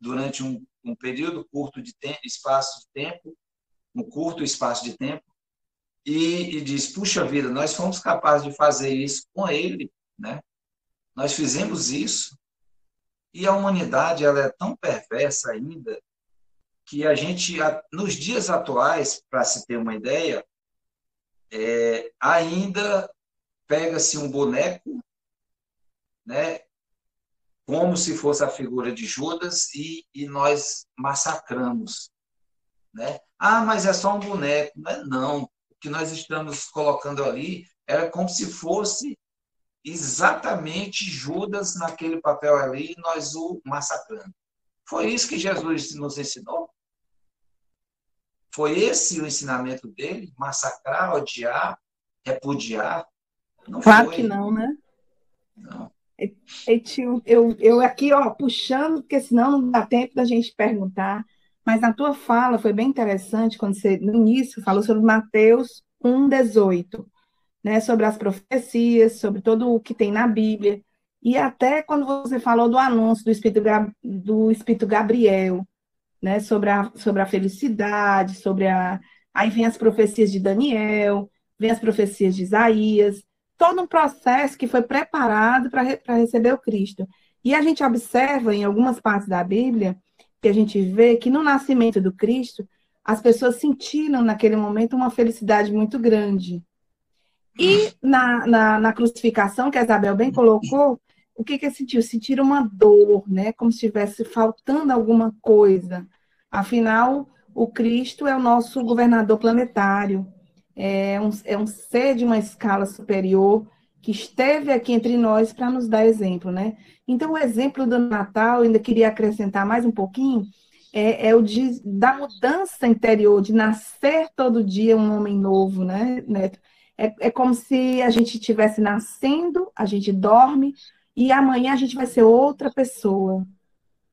durante um período curto de tempo, espaço de tempo, um curto espaço de tempo, e diz, puxa vida, nós fomos capazes de fazer isso com ele, né? Nós fizemos isso, e a humanidade ela é tão perversa ainda, que a gente, nos dias atuais, para se ter uma ideia, ainda pega-se um boneco, né, como se fosse a figura de Judas, e nós massacramos. Né? Mas é só um boneco. Não. O que nós estamos colocando ali era como se fosse exatamente Judas naquele papel ali, e nós o massacrando. Foi isso que Jesus nos ensinou? Foi esse o ensinamento dele? Massacrar, odiar, repudiar? Não claro foi. Que não, né? Não. Eu aqui, puxando, porque senão não dá tempo da gente perguntar, mas a tua fala foi bem interessante, quando você, no início, falou sobre Mateus 1,18, né, sobre as profecias, sobre todo o que tem na Bíblia, e até quando você falou do anúncio do Espírito Gabriel, né, sobre a felicidade, aí vem as profecias de Daniel, vem as profecias de Isaías, todo um processo que foi preparado para receber o Cristo. E a gente observa em algumas partes da Bíblia, que a gente vê que no nascimento do Cristo, as pessoas sentiram naquele momento uma felicidade muito grande. E na crucificação, que a Isabel bem colocou, o que sentiu? Sentiram uma dor, né? Como se estivesse faltando alguma coisa. Afinal, o Cristo é o nosso governador planetário. É um ser de uma escala superior que esteve aqui entre nós para nos dar exemplo, né? Então, o exemplo do Natal, eu ainda queria acrescentar mais um pouquinho, da mudança interior, de nascer todo dia um homem novo, né, Neto? É como se a gente estivesse nascendo, a gente dorme, e amanhã a gente vai ser outra pessoa.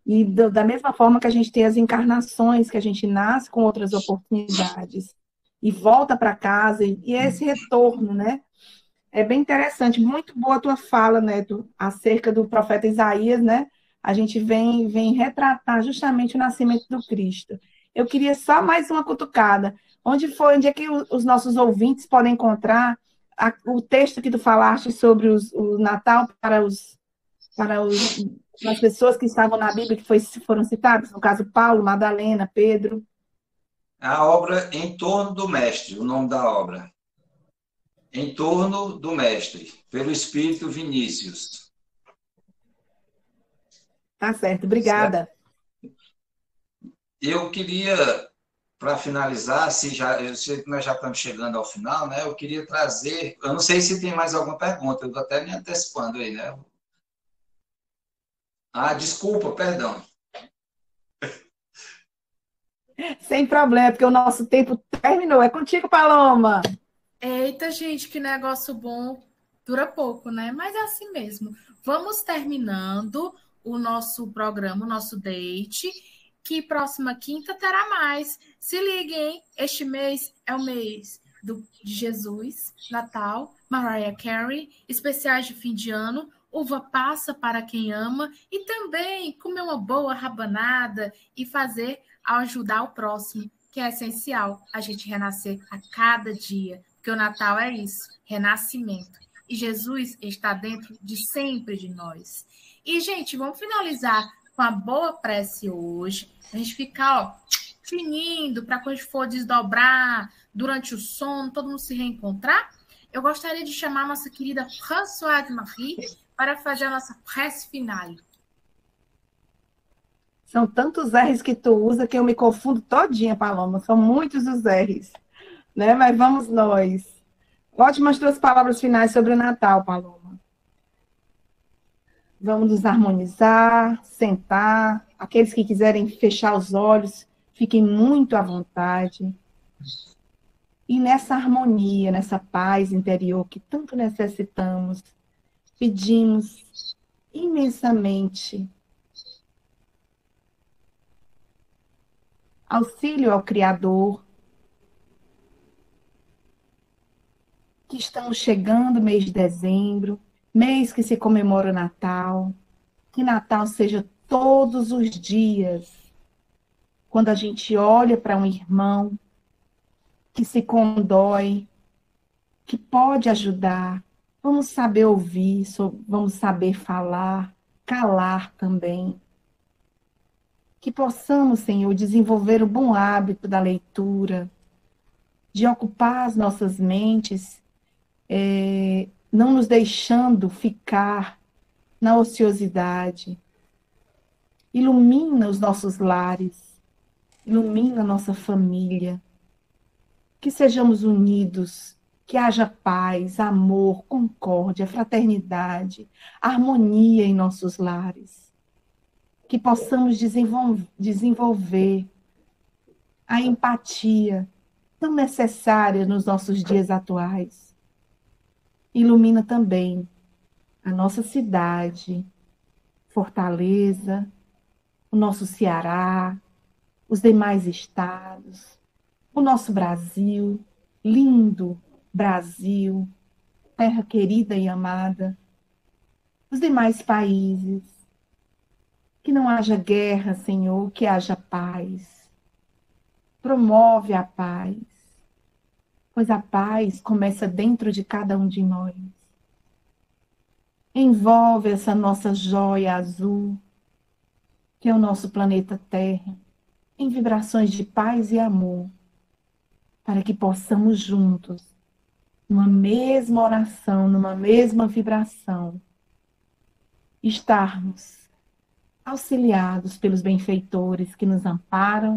E da mesma forma que a gente tem as encarnações, que a gente nasce com outras oportunidades e volta para casa, e é esse retorno, né? É bem interessante, muito boa a tua fala, Neto, acerca do profeta Isaías, né? A gente vem retratar justamente o nascimento do Cristo. Eu queria só mais uma cutucada. Onde é que os nossos ouvintes podem encontrar o texto que tu falaste sobre o Natal para as pessoas que estavam na Bíblia, que foram citadas, no caso Paulo, Madalena, Pedro? A obra Em Torno do Mestre, o nome da obra. Em Torno do Mestre, pelo Espírito Vinícius. Tá certo, obrigada. Certo? Eu queria, para finalizar, eu sei que nós já estamos chegando ao final, né? Eu queria trazer, eu não sei se tem mais alguma pergunta, eu estou até me antecipando aí, né? Desculpa, perdão. Sem problema, porque o nosso tempo terminou. É contigo, Paloma. Eita, gente, que negócio bom. Dura pouco, né? Mas é assim mesmo. Vamos terminando o nosso programa, o nosso date, que próxima quinta terá mais. Se liguem, este mês é o mês de Jesus, Natal, Mariah Carey, especiais de fim de ano, uva passa para quem ama, e também comer uma boa rabanada e ajudar o próximo, que é essencial a gente renascer a cada dia, porque o Natal é isso, renascimento. E Jesus está dentro de sempre de nós. E, gente, vamos finalizar com a boa prece hoje. A gente ficar, finindo, para quando a gente for desdobrar durante o sono, todo mundo se reencontrar. Eu gostaria de chamar a nossa querida Françoise Marie para fazer a nossa prece final. São tantos R's que tu usa que eu me confundo todinha, Paloma. São muitos os R's, né? Mas vamos nós. Ótimas tuas palavras finais sobre o Natal, Paloma. Vamos nos harmonizar, sentar. Aqueles que quiserem fechar os olhos, fiquem muito à vontade. E nessa harmonia, nessa paz interior que tanto necessitamos, pedimos imensamente auxílio ao Criador, que estamos chegando mês de dezembro, mês que se comemora o Natal, que Natal seja todos os dias, quando a gente olha para um irmão que se condói, que pode ajudar, vamos saber ouvir, vamos saber falar, calar também. Que possamos, Senhor, desenvolver o bom hábito da leitura, de ocupar as nossas mentes, não nos deixando ficar na ociosidade. Ilumina os nossos lares, ilumina a nossa família, que sejamos unidos, que haja paz, amor, concórdia, fraternidade, harmonia em nossos lares, que possamos desenvolver a empatia tão necessária nos nossos dias atuais. Ilumina também a nossa cidade, Fortaleza, o nosso Ceará, os demais estados, o nosso Brasil, lindo Brasil, terra querida e amada, os demais países. Que não haja guerra, Senhor, que haja paz. Promove a paz, pois a paz começa dentro de cada um de nós. Envolve essa nossa joia azul, que é o nosso planeta Terra, em vibrações de paz e amor, para que possamos juntos, numa mesma oração, numa mesma vibração, estarmos auxiliados pelos benfeitores que nos amparam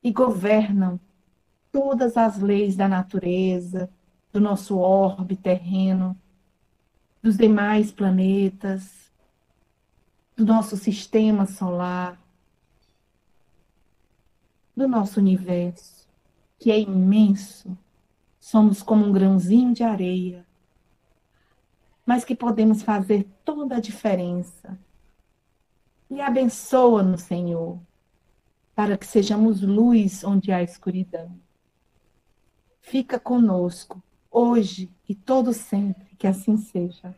e governam todas as leis da natureza, do nosso orbe terreno, dos demais planetas, do nosso sistema solar, do nosso universo, que é imenso. Somos como um grãozinho de areia, mas que podemos fazer toda a diferença. E abençoa-nos, Senhor, para que sejamos luz onde há escuridão. Fica conosco, hoje e todo sempre, que assim seja.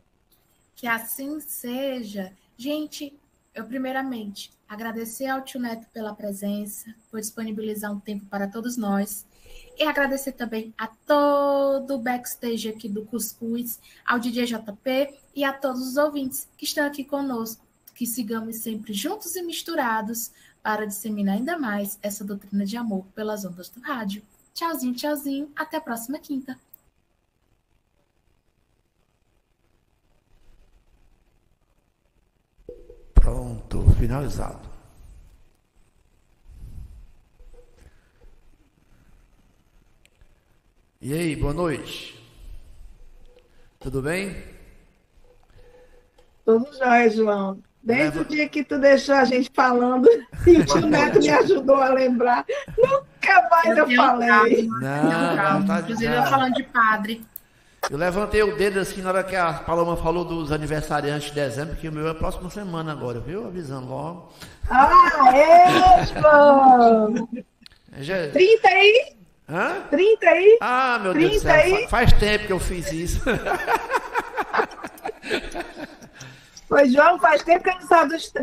Que assim seja. Gente, eu primeiramente agradecer ao tio Neto pela presença, por disponibilizar um tempo para todos nós. E agradecer também a todo o backstage aqui do Cuscuz, ao DJ JP e a todos os ouvintes que estão aqui conosco. Que sigamos sempre juntos e misturados para disseminar ainda mais essa doutrina de amor pelas ondas do rádio. Tchauzinho, tchauzinho. Até a próxima quinta. Pronto, finalizado. E aí, boa noite. Tudo bem? Tudo jóia, João. Desde o dia que tu deixou a gente falando e o tio Neto me ajudou a lembrar, nunca mais eu falei. Não, tá. Inclusive, eu falando de padre. Eu levantei o dedo assim na hora que a Paloma falou dos aniversariantes de dezembro, que o meu é a próxima semana agora, viu? Avisando logo. Ah, é, João! 30 aí? Hã? 30 aí? Ah, meu Deus do céu, faz tempo que eu fiz isso. Pois, João, faz tempo que eu não saio dos 30.